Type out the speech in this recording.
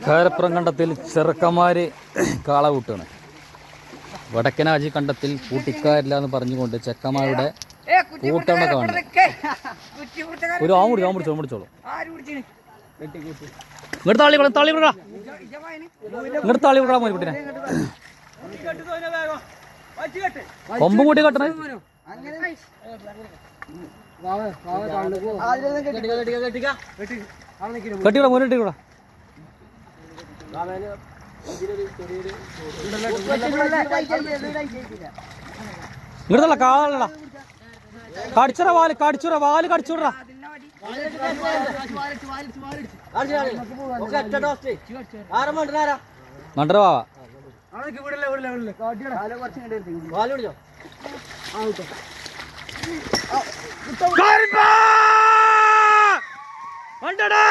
കാരപ്പുറം കണ്ടത്തിൽ ചെറുക്കന്മാര് കാള കൂട്ടാണ്. വടക്കനാജി കണ്ടത്തിൽ കൂട്ടിക്കാരില്ല എന്ന് പറഞ്ഞുകൊണ്ട് ചെക്കന്മാരുടെ കൂട്ടണൊക്കെ വേണ്ട. ഒരു ആമുടിച്ചോളൂ. ഇങ്ങോട്ട് താളി വിടാ ഇങ്ങോട്ട് താളി വിടാ മോനെ കുട്ടിനെ. കൊമ്പും കൂട്ടി കെട്ടണേ. കെട്ടിക്കൂടാ മോനെ കെട്ടിക്കൂടാ. ഇങ്ങോട്ടല്ല കാള കടിച്ചുറ വാല് കടിച്ചുവിടറാ. മണ്ടര വാവാ മണ്ടടാ.